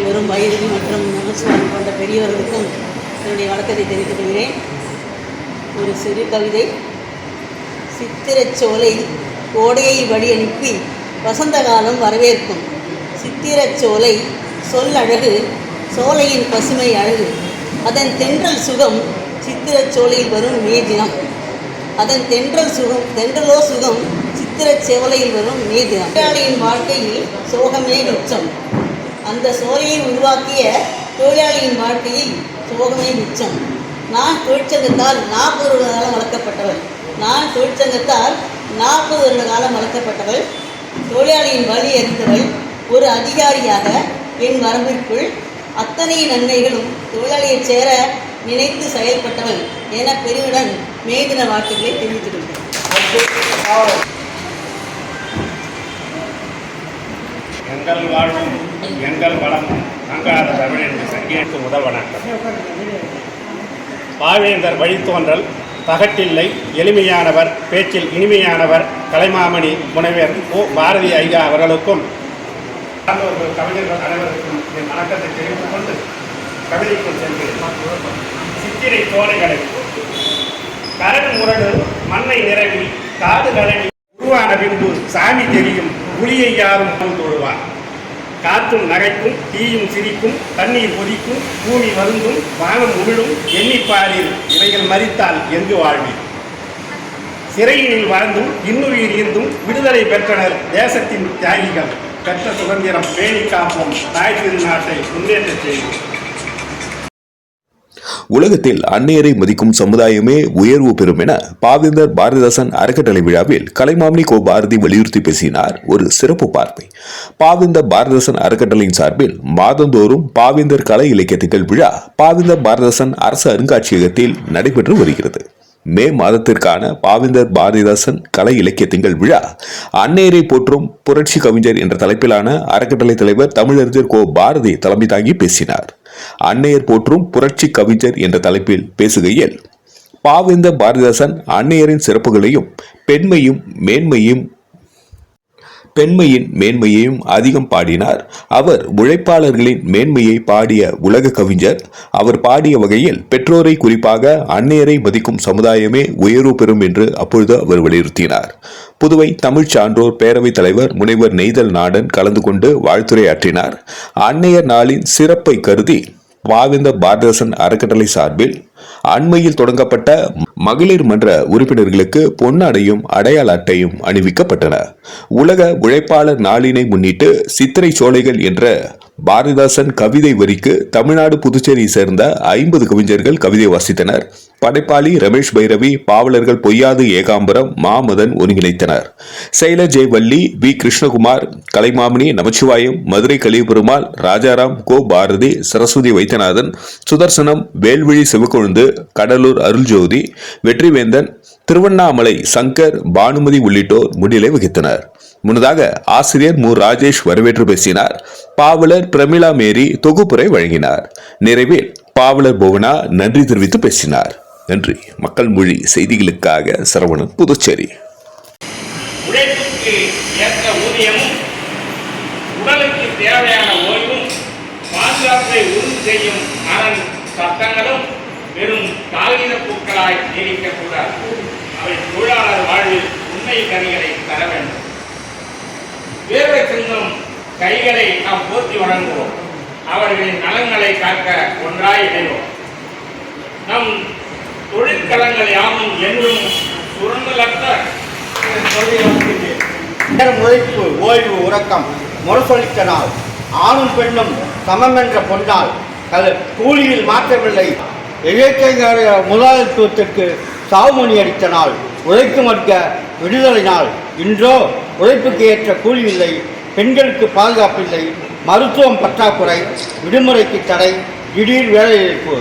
பணியாற்றி வரும் வயது மற்றும் நமஸ்காரம் கொண்ட பெரியவர்களுக்கும் என்னுடைய வணக்கத்தை தெரிவித்துக் கொள்கிறேன். ஒரு சிறு கவிதை. சித்திரச்சோலை கோடையை வழி அனுப்பி வசந்த காலம் வரவேற்கும். சித்திரச்சோலை சொல்லழகு, சோலையின் பசுமை அழகு. அதன் தென்றல் சுகம் சித்திரச்சோலையில் வரும் மே தினம். அதன் தென்றலோ சுகம் சித்திரச்சோலையில் வரும் மே தினம். தொழிலாளியின் வாழ்க்கையில் சோகமே மிச்சம். அந்த சோலையை உருவாக்கிய தொழிலாளியின் வாழ்க்கையில் சோகமே மிச்சம். நான் தொழிற்சங்கத்தால் 40 வருட காலம் வளர்க்கப்பட்டவள். தொழிலாளியின் வழி அறிந்தவள். ஒரு அதிகாரியாக என் வரம்பிற்குள் அத்தனை நன்மைகளும் தொழிலாளியை சேர நினைத்து செயல்பட்டவள் என பெருமிடன் மே தின வாழ்த்துக்களை தெரிவித்துக் கொள்கிறேன். எங்கள் வாழ்வும் எங்கள் வளமும் தங்காத தமிழ் என்று சங்கேற்கு முதல் வணக்கம். பாவேந்தர் வழித்தோன்றல் தகட்டில்லை, எளிமையானவர், பேச்சில் இனிமையானவர், கலைமாமணி முனைவர் ஓ பாரதி ஐயா அவர்களுக்கும் கவிஞர்கள் அனைவருக்கும் என் வணக்கத்தை தெரிவித்துக் கொண்டு கவிதைக்குள் செல்கிறேன். சித்திரை சோலைகளை கரடு முரடு மண்ணை நிரவி காடு கலனி உருவான பின்பு சாமி தெரியும், புலியை யாரும் தொழுவார். காற்றும் நகைக்கும், தீயும் சிரிக்கும், தண்ணீர் கொதிக்கும், பூமி வருந்தும், வானம் உமிழும், எண்ணிப்பாரில் இவைகள் மறித்தால் எங்கு வாழ்வீர்? சிறையினில் வாழ்ந்தும் இன்னுயிர் ஈர்ந்தும் விடுதலை பெற்றனர் தேசத்தின் தியாகிகள். பெற்ற சுதந்திரம் பேணி காப்போம், தாய் திருநாட்டை முன்னேற்ற செய்வோம். உலகத்தில் அந்நியரை மதிக்கும் சமுதாயமே உயர்வு பெறும் என பாவேந்தர் பாரதிதாசன் அறக்கட்டளை விழாவில் கலைமாமணி கோ பாரதி வலியுறுத்தி பேசினார். ஒரு சிறப்பு பார்வை. பாவேந்தர் பாரதிதாசன் அறக்கட்டளையின் சார்பில் மாதந்தோறும் பாவேந்தர் கலை இலக்கிய திகழ் விழா பாவேந்தர் பாரதிதாசன் அரசு அருங்காட்சியகத்தில் நடைபெற்று வருகிறது. மே மாதத்திற்கான பாவேந்தர் பாரதிதாசன் கலை இலக்கிய திங்கள் விழா அந்நேரை போற்றும் புரட்சி கவிஞர் என்ற தலைப்பிலான அறக்கட்டளை தலைவர் தமிழறிஞர் கோ பாரதி தலைமை தாங்கி பேசினார். அன்னையர் போற்றும் புரட்சி கவிஞர் என்ற தலைப்பில் பேசுகையில் பாவேந்தர் பாரதிதாசன் அன்னையரின் சிறப்புகளையும் பெண்மையின் மேன்மையையும் அதிகம் பாடினார். அவர் உழைப்பாளர்களின் மேன்மையை பாடிய உலக கவிஞர். அவர் பாடிய வகையில் பெற்றோரை, குறிப்பாக அன்னையரை மதிக்கும் சமுதாயமே உயர்வு பெறும் என்று அப்பொழுது அவர் வலியுறுத்தினார். புதுவை தமிழ் சான்றோர் பேரவைத் தலைவர் முனைவர் நெய்தல் நாடன் கலந்து கொண்டு வாழ்த்துரையாற்றினார். அன்னையர் நாளின் சிறப்பை கருதி பாவேந்தர் பாரதிதாசன் அறக்கட்டளை சார்பில் அண்மையில் தொடங்கப்பட்ட மகளிர் மன்ற உறுப்பினர்களுக்கு பொன்னாடையும் அடையாள அட்டையும் அணிவிக்கப்பட்டன. உலக உழைப்பாளர் நாளினை முன்னிட்டு சித்திரை சோலைகள் என்ற பாரதிதாசன் கவிதை வரிக்கு தமிழ்நாடு புதுச்சேரியை சேர்ந்த 50 கவிஞர்கள் கவிதை வாசித்தனர். படைப்பாளி ரமேஷ் பைரவி, பாவலர்கள் பொய்யாது ஏகாம்பரம், மாமதன் ஒருங்கிணைத்தனர். செயலர் ஜெய் வள்ளி, வி கிருஷ்ணகுமார், கலைமாமணி, நமச்சிவாயம், மதுரை கலியபெருமாள், ராஜாராம், கோ பாரதி, சரஸ்வதி வைத்தியநாதன், சுதர்சனம், வேல்விழி சிவக்கொழுந்து, கடலூர் அருள்ஜோதி, வெற்றிவேந்தன், திருவண்ணாமலை சங்கர், பானுமதி உள்ளிட்டோர் முன்னிலை வகித்தனர். முன்னதாக ஆசிரியர் மு ராஜேஷ் வரவேற்று பேசினார். பாவலர் பிரமிளா மேரி தொகுப்புரை வழங்கினார். நிறைவில் பாவலர் புவனா நன்றி தெரிவித்து பேசினார். நன்றி. மக்கள் மொழி செய்திகளுக்காக சரவணன், புதுச்சேரி. உழைப்புக்கு ஏற்ற ஊதியமும் உடலுக்கு தேவையான ஓய்வும் பாதுகாப்பை உறுதி செய்யும் அரண் சட்டங்களும் வெறும் காகித பூக்களாய் நீடிக்கக்கூடாது. அவை தொழிலாளர் வாழ்வில் உண்மை கனிகளை தர வேண்டும். வேர்வை சிந்தும் கைகளை நாம் போற்றி வழங்குவோம். அவர்களின் நலன்களை காக்க ஒன்றாய் இணைவோம். நம் தொழிற்கலங்கள் யாவும் என்றும் சுரண்டலற்ற உழைப்பு, ஓய்வு, உறக்கம் முரசொலித்த நாள். ஆணும் பெண்ணும் சமம் என்ற பொன்னால் கூலியில் மாற்றமில்லை. இயற்கை முதலாளித்துவத்திற்கு சாவுமணி அடித்த நாள். உழைக்கும் வர்க்க விடுதலை நாள். இன்றோ உழைப்புக்கு ஏற்ற கூலி இல்லை, பெண்களுக்கு பாதுகாப்பில்லை, மருத்துவம் பற்றாக்குறை, விடுமுறைக்கு தடை, திடீர் வேலையிழப்பு,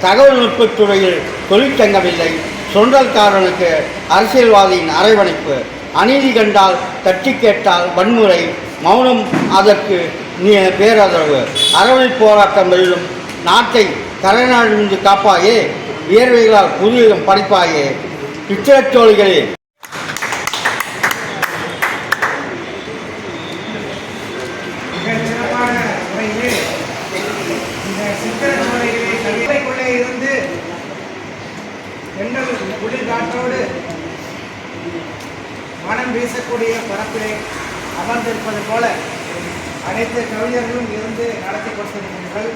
தகவல் நுட்பத்துறையில் தொழிற்சங்கமில்லை, சொந்தக்காரனுக்கு அரசியல்வாதியின் அரவணைப்பு, அநீதி கண்டால் தட்டி கேட்டால் வன்முறை, மௌனம் அதற்கு பேராதரவு, அரவணைப்பு போராட்டம் வெல்லும் நாட்டை கரைநாடிருந்து காப்பாயே, வியர்வைகளால் புதுயுகம் படைப்பாயே. சித்திரச்சோலைகளே, மனம் வீசக்கூடிய பரப்பிலே அமர்ந்திருப்பது போல அனைத்து கவிஞர்களும் இருந்து நடத்தி கொடுத்திருக்கிறீர்கள்.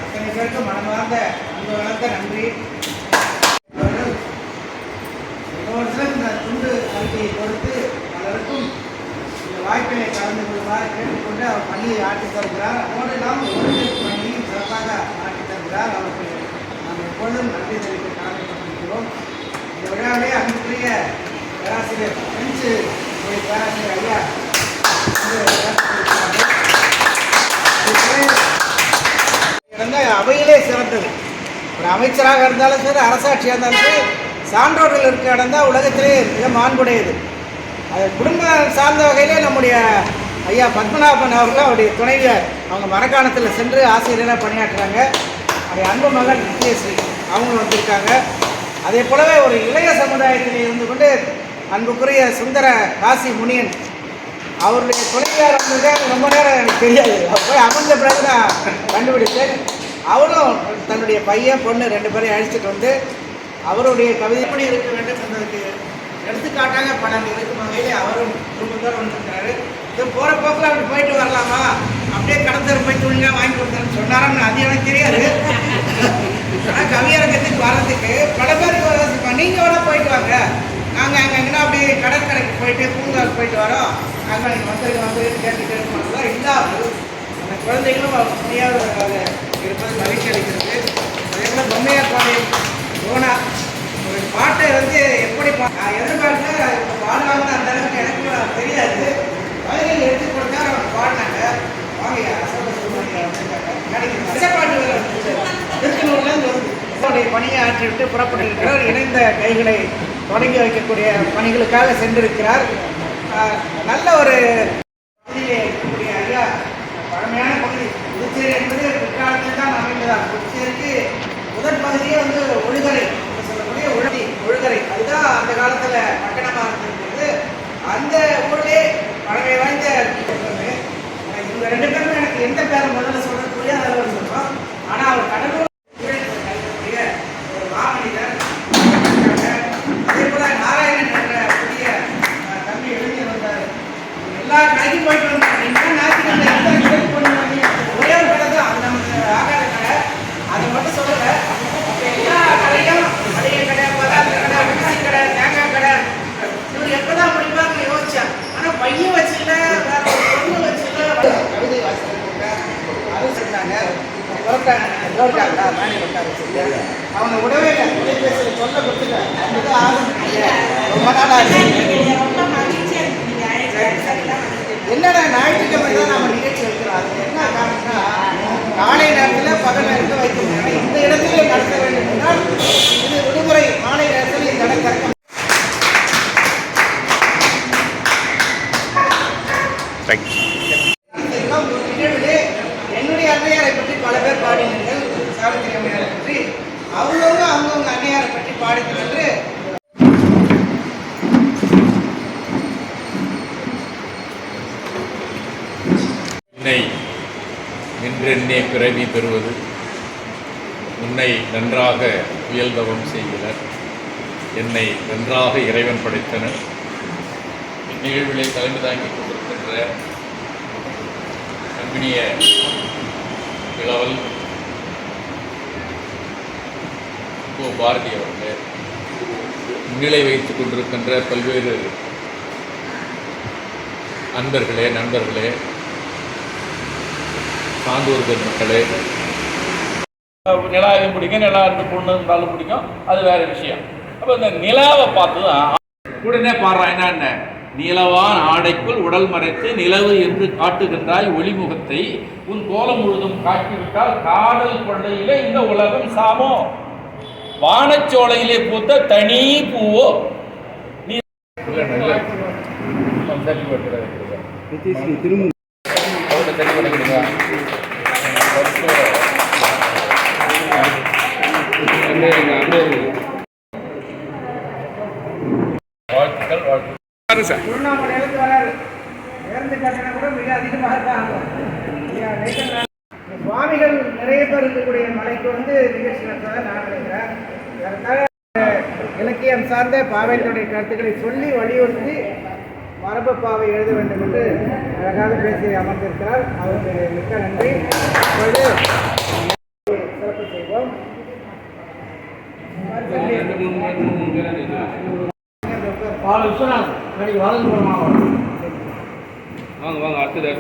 அத்தனை பேருக்கு மனமார்ந்த அன்பு வளர்ந்த நன்றி. ஒவ்வொருத்தரும் இந்த துண்டு கல்வியை கொடுத்து பலருக்கும் இந்த வாய்ப்பினை கலந்து கொள்ளுமாறு கேட்டுக்கொண்டு அவர் பணியை ஆற்றித் தருகிறார். அதோடு இல்லாமல் ஒருங்கிணைப்பு பணியையும் சிறப்பாக ஆற்றித் தருகிறார். அவருக்கு நாம் எப்பொழுதும் நன்றி தெரிவிக்க கடமைப்பட்டிருக்கிறோம். இந்த விழாவிலே அன்புக்குரிய பேராசிரியர் பிரெஞ்சு மொழி பேராசிரியர் ஐயா அவையிலே சிறந்தது. ஒரு அமைச்சராக இருந்தாலும் சரி, அரசாட்சியாக இருந்தாலும் சரி, சான்றோர்கள் இருக்க இடம் தான் உலகத்திலே மிக மாண்புடையது. அது குடும்பம் சார்ந்த வகையிலே நம்முடைய ஐயா பத்மநாபன் அவர்கள் அவருடைய துணைவியார் அவங்க மரக்காணத்தில் சென்று ஆசிரியராக பணியாற்றுறாங்க. அவருடைய அன்பு மகன் நித்யஸ்ரீ அவங்களும் வந்திருக்காங்க. அதே போலவே ஒரு இளைய சமுதாயத்தில் இருந்து கொண்டு அன்புக்குரிய சுந்தர காசி முனியன் அவருடைய துணைவியார் வந்திருக்காங்க. ரொம்ப நேரம் எனக்கு தெரியாது, போய் அமர்ந்த பிறகு நான் கண்டுபிடித்தேன். அவரும் தன்னுடைய பையன் பொண்ணு 2 பேரையும் அழைச்சிட்டு வந்து அவருடைய கவிதை எப்படி இருக்க வேண்டும் என்பதற்கு எடுத்துக்காட்டாக பலன் இருக்கும் வகையிலே அவரும் குடும்பத்தோடு வந்திருக்கிறாரு. இது போகிற போக்கில் அப்படி போயிட்டு வரலாமா, அப்படியே கடத்தர் போய் துணியாக வாங்கி கொடுத்தாருன்னு சொன்னாரான்னு அது எனக்கு தெரியாது. ஆனால் கவியரங்கத்துக்கு வர்றதுக்கு பல பேர் யோசிப்பாங்க, நீங்கள் வேணால் போயிட்டு வாங்க, நாங்கள் அங்கே எங்கன்னா அப்படியே கடற்கரைக்கு போயிட்டு பூங்காவுக்கு போயிட்டு வரோம், அங்கே நீங்கள் வந்து கேட்டுட்டு இருக்கோம்லாம் இல்லாமல் அந்த குழந்தைகளும் அவர் துணையாக இருப்பது மகிழ்ச்சி அளிக்கிறது. அதே போல் பொம்மையார் பாடை போனா ஒரு பாட்டை வந்து எப்படி நான் எதிர்பார்த்தேன் பாடுவாங்கன்னு அந்த அளவுக்கு எனக்கு தெரியாது. வயலில் எடுத்து கொடுத்தா அவங்க பாடினாங்க. வாங்க திருச்செந்தூர்லேருந்து வருது. அவருடைய பணியை ஆற்றிவிட்டு புறப்பட்டிருக்கிறார். இணைந்த கைகளை தொடங்கி வைக்கக்கூடிய பணிகளுக்காக சென்றிருக்கிறார். நல்ல ஒரு பகுதியிலே இருக்கக்கூடிய ஐயா பழமையான பகுதி புதுச்சேரி என்பது பிற்காலத்தில் தான் அமைந்ததான். புதுச்சேரிக்கு முதல் பகுதியே வந்து ஒழுகரை சொல்லக்கூடிய ஒழுகரை, அதுதான் அந்த காலத்தில் பட்டணமாக இருந்திருக்கிறது. அந்த ஊரிலே பழமை வாய்ந்த இவங்க 2 பேரும் எனக்கு எந்த பேரை முதல்ல சொல்றது புரியாத அளவு சொல்றோம். ஆனால் அவர் கடலூர் ஒரு மாமனிதர். அதே போல நாராயணன் என்ற புதிய தம்பி எழுதியர் வந்தார். எல்லா கடைக்கும் போயிட்டு வந்தாங்க. நீங்கள் ஞாயிற்றுக்கிழமை ஒரே ஒரு கடை தான், அது நமக்கு ஆகாத கடை, அதை மட்டும் சொல்லலை. எல்லா கடையும் மளிகை கடை, பதார்த்த கடை, அரிசி கடை, தேங்காய் கடை, இவர் எப்போதான் முடிப்பாங்க யோசிச்சார். ஆனால் பையன் வச்சுக்கல, வேற ஒரு பொண்ணு வச்சுக்கல, கவிதை வாசிச்சிருக்காங்க, அது செஞ்சாங்க. அவங்க உடவே தொலைபேசியில் சொல்ல கொடுத்துட்டேன். ரொம்ப நாள் ஆச்சு. என்னடா ஞாயிற்றுக்கிழமை தான் நம்ம நிகழ்ச்சி வைக்கிறோம். அது என்ன காரணம்னா காலை நேரத்தில் பகல் நேரத்தில் வைக்க முடியும். இந்த இடத்திலே நடத்த வேண்டும் என்றால் இது விடுமுறை மாலை நேரத்தில் இந்த இடம் திறக்க. நிகழ்விலே என்னுடைய அன்னையாரை பற்றி பல பேர் பாடினீர்கள். சாவித்திரி அம்மையாரை பற்றி அவங்கவுங்க அன்னையாரை பற்றி பாடினீர்கள் என்று உன்னை நின்றென்னே பிறவி பெறுவது, உன்னை நன்றாக உயல்தவம் செய்கிறார், என்னை நன்றாக இறைவன் படைத்தனர். இந்நிகழ்விலே தலைமை தாங்கிக் கொண்டிருக்கின்ற அன்பினிய இளவல் பாரதி அவர்களே, முன்னிலை வைத்துக் கொண்டிருக்கின்ற பல்வேறு அன்பர்களே, நண்பர்களே, சான்றோர்கள் மக்களே, நிலா எதுவும் பிடிக்கும், நிலா இருந்து பொண்ணு இருந்தாலும் பிடிக்கும், அது வேற விஷயம். அப்போ இந்த நிலாவை பார்த்து தான் உடனே பாடுறான். என்ன நிலவான் ஆடைக்குள் உடல் மறைத்து நிலவு என்று காட்டுகின்றாய் ஒளிமுகத்தை, உன் கோலம் முழுதும் காட்டிவிட்டால் காதல் கொள்ளையிலே இந்த உலகம் சாமோ, வானச்சோலையிலே பூத்த தனி பூவோ. நீ வாழ்த்துக்கள், வாழ்த்துக்கள். திருவண்ணாமலையிலிருந்து வராரு. பேருந்து கட்டணம் கூட மிக அதிகமாக தான் ஆகும். சுவாமிகள் நிறைய பேர் இருக்கக்கூடிய மலைக்கு வந்து நிகழ்ச்சி நடத்துவதை நான் நினைக்கிறேன். இலக்கியம் சார்ந்த பாவேந்தருடைய கருத்துக்களை சொல்லி வலியுறுத்தி மரபு பாவை எழுத வேண்டும் என்று அழகாக பேசி அமர்ந்திருக்கிறார். அவருக்கு மிக்க நன்றி. இப்பொழுது சிறப்பு செய்வோம். விஸ்வநாத் வலதுபுறம் மாவட்டம். வாங்க வாங்க அடுத்தது